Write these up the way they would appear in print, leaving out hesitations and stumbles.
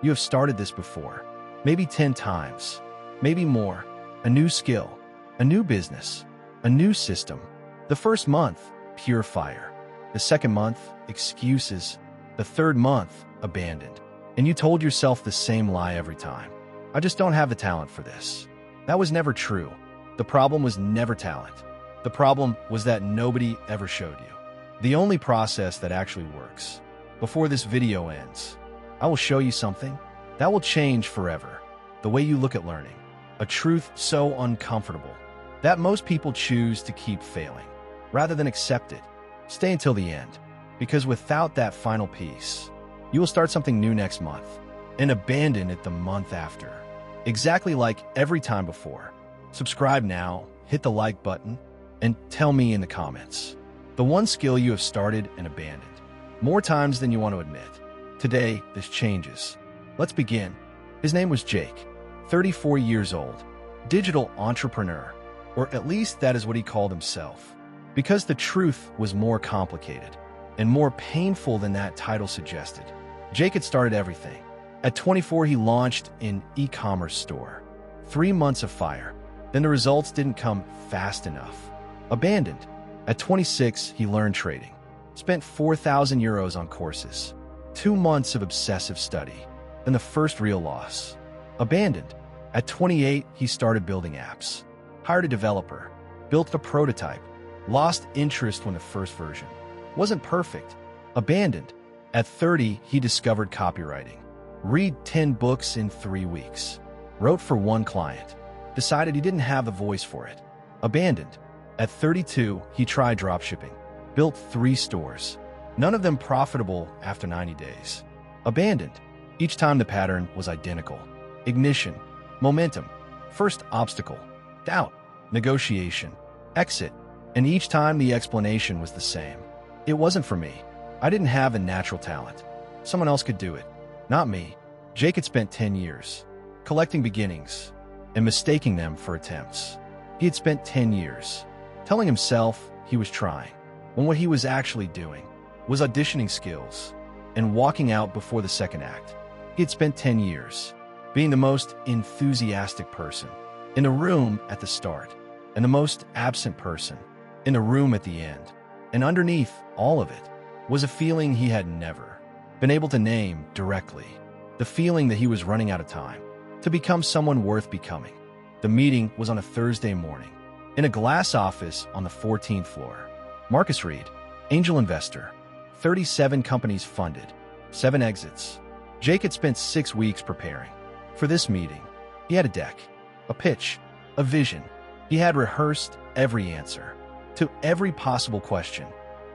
You have started this before. Maybe 10 times. Maybe more. A new skill. A new business. A new system. The first month, pure fire. The second month, excuses. The third month, abandoned. And you told yourself the same lie every time. I just don't have the talent for this. That was never true. The problem was never talent. The problem was that nobody ever showed you. The only process that actually works. Before this video ends, I will show you something that will change forever. The way you look at learning. A truth so uncomfortable that most people choose to keep failing rather than accept it. Stay until the end, because without that final piece, you will start something new next month and abandon it the month after. Exactly like every time before. Subscribe now, hit the like button, and tell me in the comments the one skill you have started and abandoned more times than you want to admit. Today, this changes. Let's begin. His name was Jake, 34 years old, digital entrepreneur, or at least that is what he called himself. Because the truth was more complicated and more painful than that title suggested. Jake had started everything. At 24, he launched an e-commerce store. 3 months of fire. Then the results didn't come fast enough. Abandoned. At 26, he learned trading. Spent 4,000 euros on courses. 2 months of obsessive study. Then the first real loss. Abandoned. At 28, he started building apps. Hired a developer. Built a prototype. Lost interest when the first version wasn't perfect. Abandoned. At 30, he discovered copywriting. Read 10 books in 3 weeks. Wrote for 1 client. Decided he didn't have the voice for it. Abandoned. At 32, he tried dropshipping. Built 3 stores. None of them profitable after 90 days. Abandoned. Each time the pattern was identical. Ignition. Momentum. First obstacle. Doubt. Negotiation. Exit. And each time the explanation was the same. It wasn't for me. I didn't have a natural talent. Someone else could do it. Not me. Jake had spent 10 years collecting beginnings and mistaking them for attempts. He had spent 10 years telling himself he was trying, when what he was actually doing was auditioning skills and walking out before the second act. He had spent 10 years being the most enthusiastic person in the room at the start and the most absent person in the room at the end. And underneath all of it was a feeling he had never been able to name directly. The feeling that he was running out of time to become someone worth becoming. The meeting was on a Thursday morning in a glass office on the 14th floor. Marcus Reed, angel investor, 37 companies funded, 7 exits. Jake had spent 6 weeks preparing for this meeting. He had a deck, a pitch, a vision. He had rehearsed every answer to every possible question.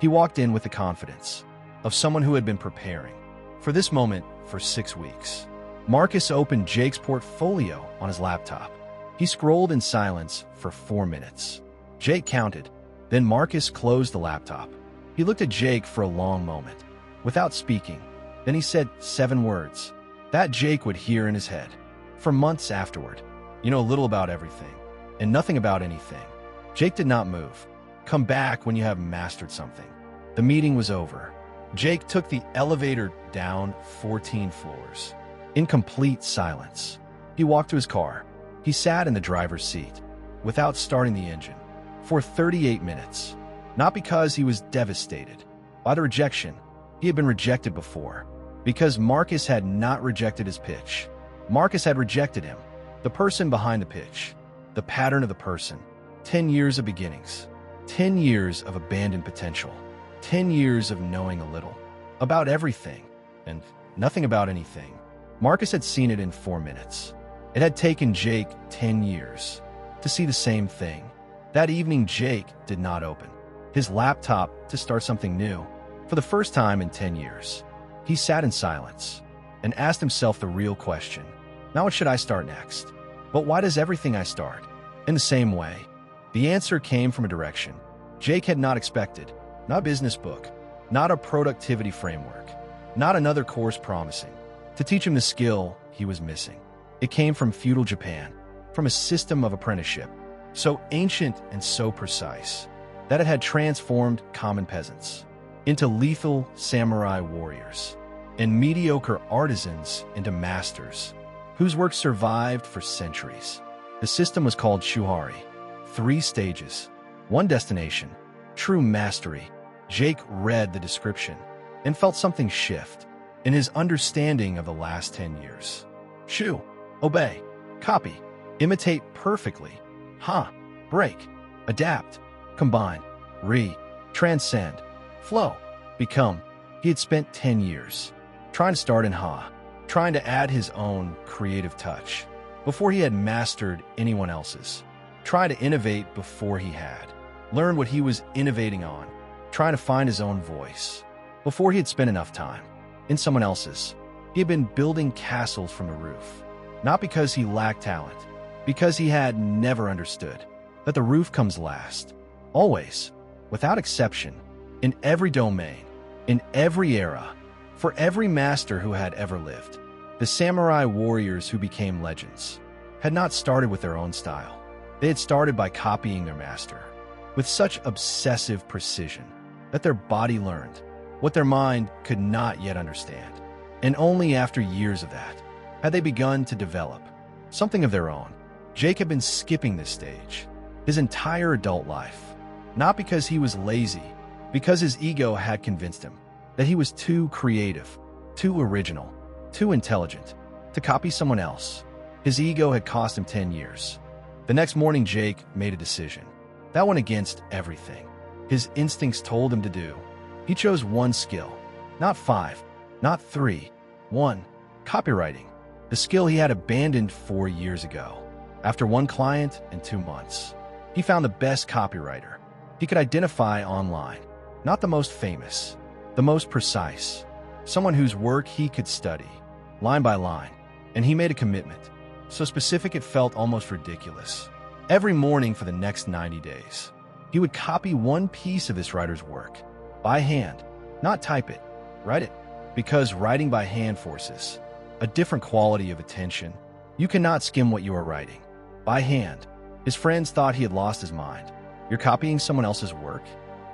He walked in with the confidence of someone who had been preparing for this moment for 6 weeks. Marcus opened Jake's portfolio on his laptop. He scrolled in silence for 4 minutes. Jake counted. Then Marcus closed the laptop. He looked at Jake for a long moment, without speaking. Then he said 7 words that Jake would hear in his head for months afterward. You know a little about everything and nothing about anything. Jake did not move. Come back when you have mastered something. The meeting was over. Jake took the elevator down 14 floors. In complete silence. He walked to his car. He sat in the driver's seat, without starting the engine, for 38 minutes. Not because he was devastated by the rejection. He had been rejected before. Because Marcus had not rejected his pitch. Marcus had rejected him. The person behind the pitch. The pattern of the person. 10 years of beginnings. 10 years of abandoned potential. 10 years of knowing a little about everything and nothing about anything. Marcus had seen it in 4 minutes. It had taken Jake 10 years to see the same thing. That evening, Jake did not open his laptop to start something new. For the first time in 10 years, he sat in silence and asked himself the real question. Not what should I start next, but why does everything I start in the same way? The answer came from a direction Jake had not expected. Not a business book, not a productivity framework, not another course promising to teach him the skill he was missing. It came from feudal Japan, from a system of apprenticeship, so ancient and so precise that it had transformed common peasants into lethal samurai warriors. and mediocre artisans into masters, whose work survived for centuries. The system was called Shuhari. 3 stages, 1 destination, true mastery. Jake read the description and felt something shift in his understanding of the last 10 years. Shu, obey, copy, imitate perfectly, break, adapt, combine, transcend, flow, become. He had spent 10 years trying to start in trying to add his own creative touch before he had mastered anyone else's, trying to innovate before he had learned what he was innovating on, trying to find his own voice before he had spent enough time in someone else's. He had been building castles from the roof, not because he lacked talent, because he had never understood that the roof comes last, always, without exception, in every domain, in every era, for every master who had ever lived. The samurai warriors who became legends had not started with their own style. They had started by copying their master with such obsessive precision that their body learned what their mind could not yet understand. And only after years of that had they begun to develop something of their own. Jake had been skipping this stage his entire adult life, not because he was lazy, because his ego had convinced him that he was too creative, too original, too intelligent to copy someone else. His ego had cost him 10 years. The next morning, Jake made a decision that went against everything his instincts told him to do. He chose 1 skill, not 5, not 3, 1, copywriting, the skill he had abandoned 4 years ago. After 1 client and 2 months, he found the best copywriter he could identify online, not the most famous, the most precise, someone whose work he could study, line by line, and he made a commitment, so specific it felt almost ridiculous. Every morning for the next 90 days, he would copy 1 piece of this writer's work, by hand, not type it, write it, because writing by hand forces a different quality of attention. You cannot skim what you are writing. By hand. His friends thought he had lost his mind. You're copying someone else's work?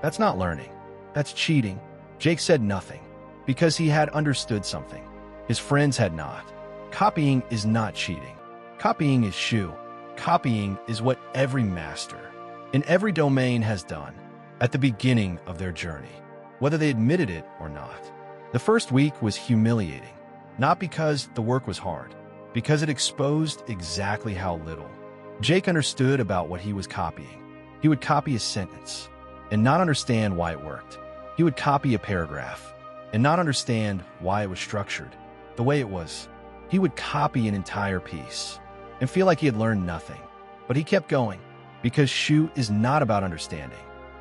That's not learning. That's cheating. Jake said nothing, because he had understood something his friends had not. Copying is not cheating. Copying is Shu. Copying is what every master in every domain has done at the beginning of their journey, whether they admitted it or not. The first week was humiliating, not because the work was hard, because it exposed exactly how little Jake understood about what he was copying. He would copy a sentence and not understand why it worked. He would copy a paragraph and not understand why it was structured the way it was. He would copy an entire piece and feel like he had learned nothing. But he kept going, because Shu is not about understanding.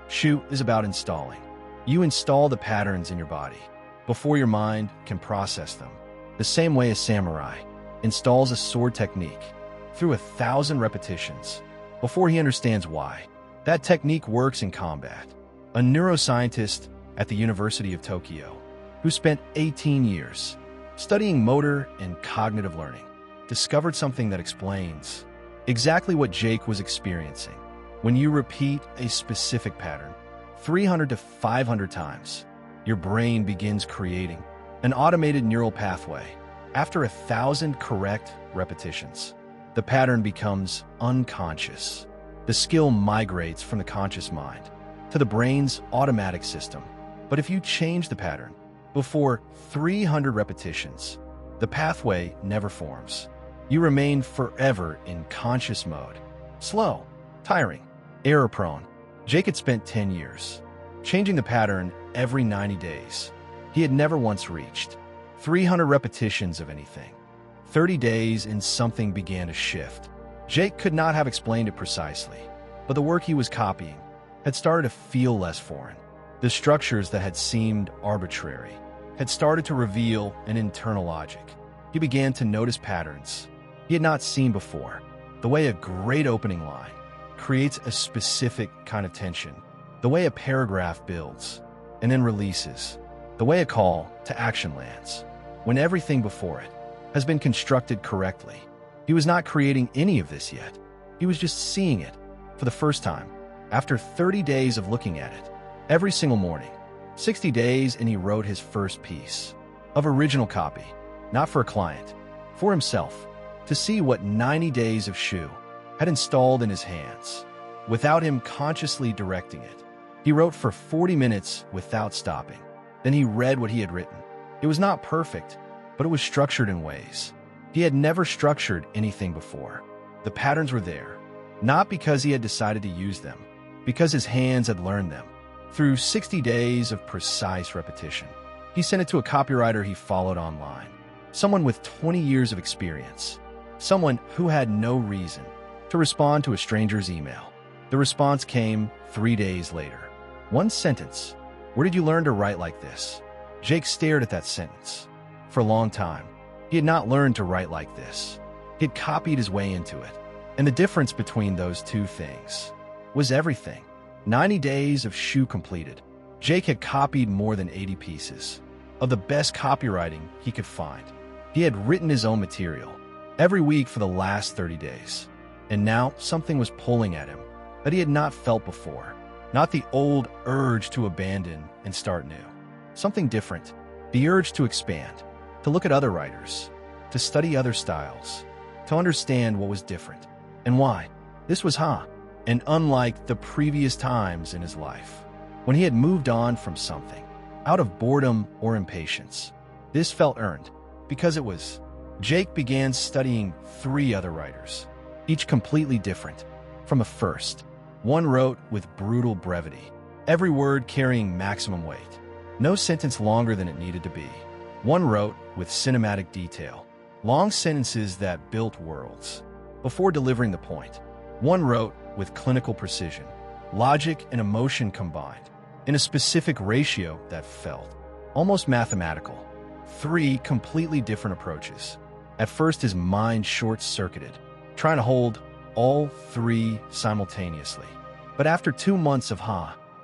Shu is about installing. You install the patterns in your body before your mind can process them, the same way a samurai installs a sword technique through 1,000 repetitions before he understands why that technique works in combat. A neuroscientist at the University of Tokyo, who spent 18 years studying motor and cognitive learning, discovered something that explains exactly what Jake was experiencing. When you repeat a specific pattern 300 to 500 times, your brain begins creating an automated neural pathway. After 1,000 correct repetitions, the pattern becomes unconscious. The skill migrates from the conscious mind to the brain's automatic system. But if you change the pattern before 300 repetitions, the pathway never forms. You remain forever in conscious mode. Slow, tiring, error-prone. Jake had spent 10 years changing the pattern every 90 days. He had never once reached 300 repetitions of anything. 30 days and something began to shift. Jake could not have explained it precisely, but the work he was copying had started to feel less foreign. The structures that had seemed arbitrary had started to reveal an internal logic. He began to notice patterns he had not seen before. The way a great opening line creates a specific kind of tension. The way a paragraph builds and then releases. The way a call to action lands when everything before it has been constructed correctly. He was not creating any of this yet. He was just seeing it for the first time. After 30 days of looking at it, every single morning, 60 days, and he wrote his first piece. of original copy, not for a client, for himself, to see what 90 days of Shu had installed in his hands, without him consciously directing it. He wrote for 40 minutes without stopping. Then he read what he had written. It was not perfect, but it was structured in ways he had never structured anything before. The patterns were there, not because he had decided to use them, because his hands had learned them. Through 60 days of precise repetition, he sent it to a copywriter he followed online, someone with 20 years of experience, someone who had no reason to respond to a stranger's email. The response came 3 days later. One sentence. "Where did you learn to write like this?" Jake stared at that sentence. For a long time, he had not learned to write like this. He had copied his way into it. And the difference between those two things was everything. 90 days of Shu completed. Jake had copied more than 80 pieces of the best copywriting he could find. He had written his own material every week for the last 30 days. And now something was pulling at him that he had not felt before. Not the old urge to abandon and start new. Something different. The urge to expand, to look at other writers, to study other styles, to understand what was different and why. This was and unlike the previous times in his life, when he had moved on from something, out of boredom or impatience. This felt earned, because it was. Jake began studying 3 other writers, each completely different from a first. One wrote with brutal brevity, every word carrying maximum weight, no sentence longer than it needed to be. One wrote with cinematic detail, long sentences that built worlds before delivering the point. One wrote with clinical precision, logic and emotion combined, in a specific ratio that felt almost mathematical. 3 completely different approaches. At first, his mind short-circuited, trying to hold all 3 simultaneously. But after 2 months of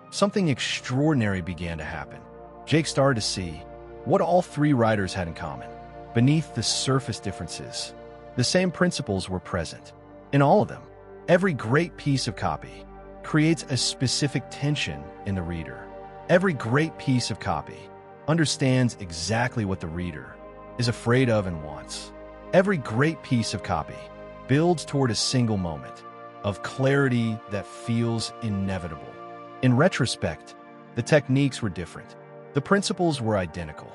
something extraordinary began to happen. Jake started to see what all 3 writers had in common. Beneath the surface differences, the same principles were present. In all of them, every great piece of copy creates a specific tension in the reader. Every great piece of copy understands exactly what the reader is afraid of and wants. Every great piece of copy builds toward a single moment of clarity that feels inevitable. In retrospect, the techniques were different. The principles were identical.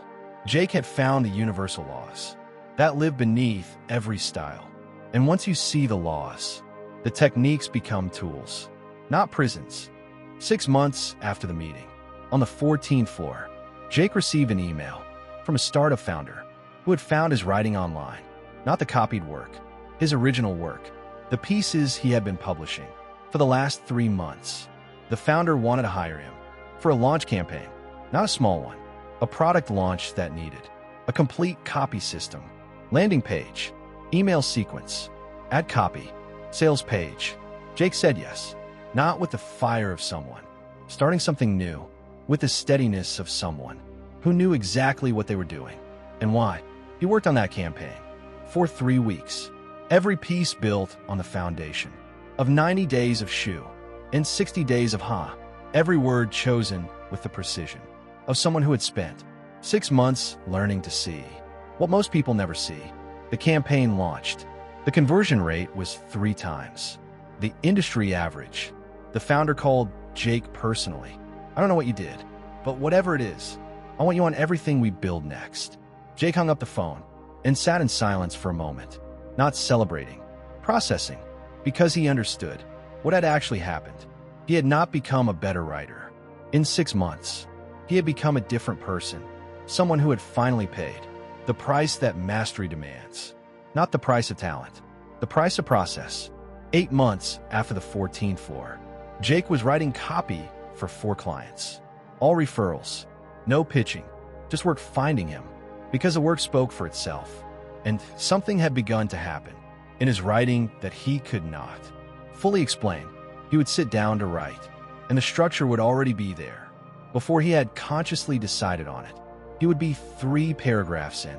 Jake had found the universal laws that live beneath every style. And once you see the laws, the techniques become tools, not prisons. 6 months after the meeting, on the 14th floor, Jake received an email from a startup founder who had found his writing online, not the copied work, his original work, the pieces he had been publishing for the last 3 months. The founder wanted to hire him for a launch campaign, not a small one, a product launch that needed a complete copy system, landing page, email sequence, ad copy, sales page. Jake said yes, not with the fire of someone starting something new, with the steadiness of someone who knew exactly what they were doing and why. He worked on that campaign for 3 weeks, every piece built on the foundation of 90 days of Shu and 60 days of every word chosen with the precision of someone who had spent 6 months learning to see what most people never see. The campaign launched. The conversion rate was 3 times the industry average. The founder called Jake personally. "I don't know what you did, but whatever it is, I want you on everything we build next." Jake hung up the phone and sat in silence for a moment, not celebrating, processing, because he understood what had actually happened. He had not become a better writer. In 6 months, he had become a different person, someone who had finally paid the price that mastery demands, not the price of talent, the price of process. 8 months after the 14th floor, Jake was writing copy for 4 clients, all referrals, no pitching, just work finding him, because the work spoke for itself. And something had begun to happen in his writing that he could not fully explain. He would sit down to write, and the structure would already be there before he had consciously decided on it. He would be 3 paragraphs in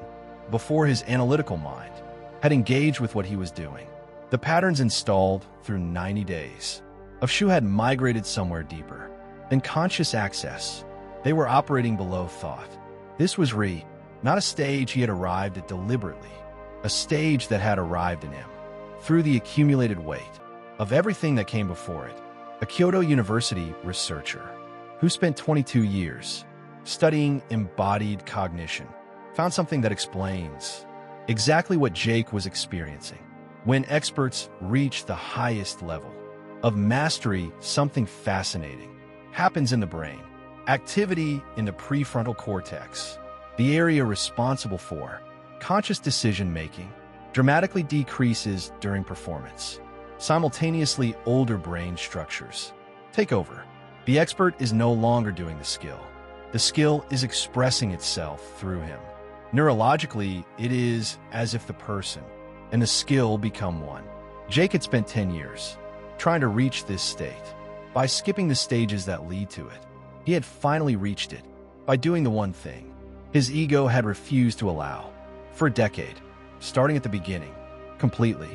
before his analytical mind had engaged with what he was doing. The patterns installed through 90 days of Shu had migrated somewhere deeper than conscious access. They were operating below thought. This was Not a stage he had arrived at deliberately, a stage that had arrived in him through the accumulated weight of everything that came before it. A Kyoto University researcher who spent 22 years studying embodied cognition found something that explains exactly what Jake was experiencing. When experts reach the highest level of mastery, something fascinating happens in the brain. Activity in the prefrontal cortex, the area responsible for conscious decision-making, dramatically decreases during performance. Simultaneously, older brain structures take over. The expert is no longer doing the skill. The skill is expressing itself through him. Neurologically, it is as if the person and the skill become one. Jake had spent 10 years trying to reach this state. By skipping the stages that lead to it, he had finally reached it by doing the one thing his ego had refused to allow. For a decade, starting at the beginning, completely,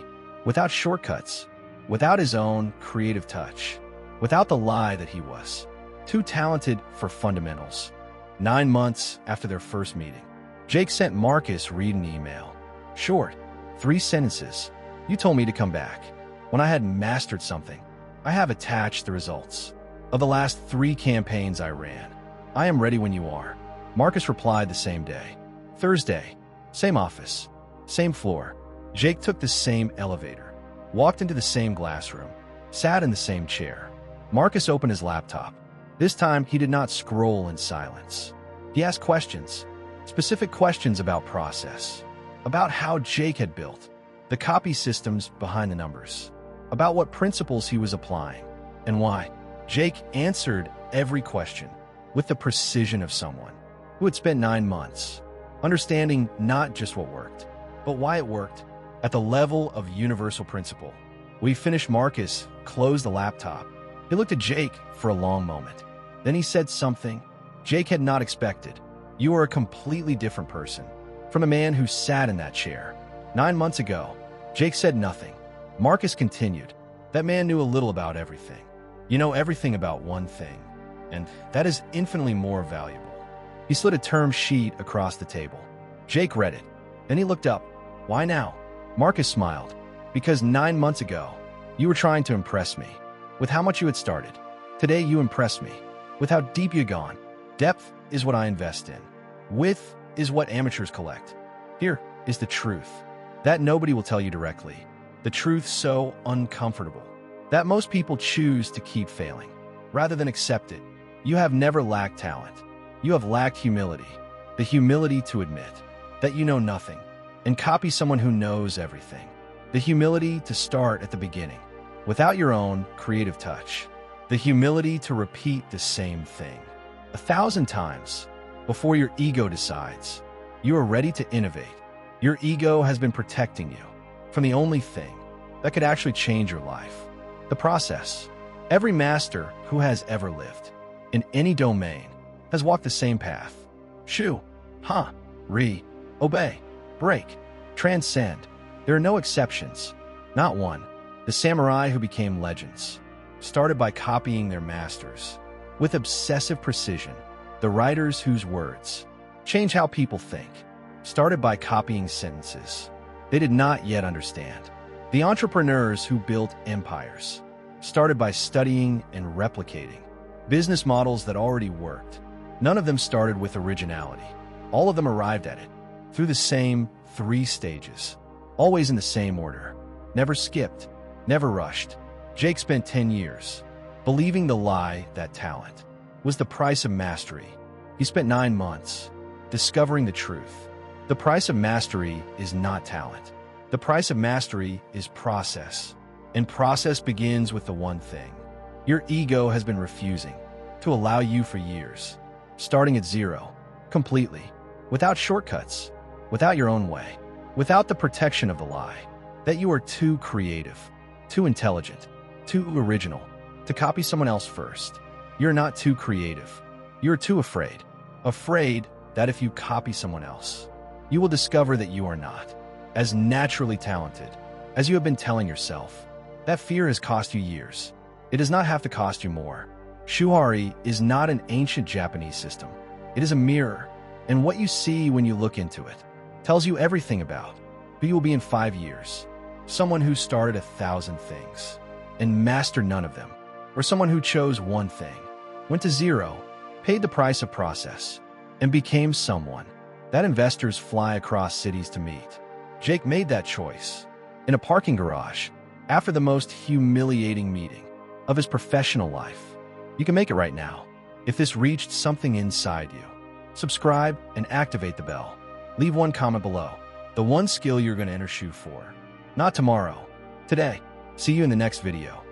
without shortcuts, without his own creative touch, without the lie that he was too talented for fundamentals. 9 months after their first meeting, Jake sent Marcus Reed an email. Short, 3 sentences. You told me to come back. When I had mastered something, I have attached the results of the last 3 campaigns I ran. I am ready when you are. Marcus replied the same day. Thursday, same office, same floor. Jake took the same elevator, walked into the same glass room, sat in the same chair. Marcus opened his laptop. This time, he did not scroll in silence. He asked questions, specific questions about process, about how Jake had built the copy systems behind the numbers, about what principles he was applying, and why. Jake answered every question with the precision of someone who had spent 9 months understanding not just what worked, but why it worked at the level of universal principle. We finished. Marcus closed the laptop. He looked at Jake for a long moment. Then he said something Jake had not expected. You are a completely different person from the man who sat in that chair 9 months ago. Jake said nothing. Marcus continued. That man knew a little about everything. You know everything about one thing, and that is infinitely more valuable. He slid a term sheet across the table. Jake read it. Then he looked up. Why now? Marcus smiled. Because 9 months ago, you were trying to impress me with how much you had started. Today, you impress me with how deep you've gone. Depth is what I invest in. Width is what amateurs collect. Here is the truth that nobody will tell you directly. The truth so uncomfortable that most people choose to keep failing rather than accept it. You have never lacked talent. You have lacked humility. The humility to admit that you know nothing and copy someone who knows everything. The humility to start at the beginning without your own creative touch. The humility to repeat the same thing 1,000 times before your ego decides you are ready to innovate. Your ego has been protecting you from the only thing that could actually change your life: the process. Every master who has ever lived in any domain has walked the same path. Shuhari, obey, break, transcend. There are no exceptions, not one. The samurai who became legends started by copying their masters with obsessive precision. The writers whose words change how people think started by copying sentences they did not yet understand. The entrepreneurs who built empires started by studying and replicating business models that already worked. None of them started with originality. All of them arrived at it through the same 3 stages, always in the same order, never skipped, never rushed. Jake spent 10 years believing the lie that talent was the price of mastery. He spent 9 months discovering the truth. The price of mastery is not talent. The price of mastery is process. And process begins with the one thing your ego has been refusing to allow you for years. Starting at 0, completely, without shortcuts, without your own way, without the protection of the lie that you are too creative, too intelligent, too original to copy someone else first. You're not too creative. You're too afraid. Afraid that if you copy someone else, you will discover that you are not as naturally talented as you have been telling yourself. That fear has cost you years. It does not have to cost you more. Shuhari is not an ancient Japanese system. It is a mirror And what you see when you look into it tells you everything about who you will be in 5 years. Someone who started 1,000 things and mastered none of them, or someone who chose one thing, went to zero, paid the price of process, and became someone that investors fly across cities to meet. Jake made that choice in a parking garage after the most humiliating meeting of his professional life. You can make it right now. If this reached something inside you, subscribe and activate the bell. Leave one comment below. The one skill you're going to enter shoe for. Not tomorrow, today. See you in the next video.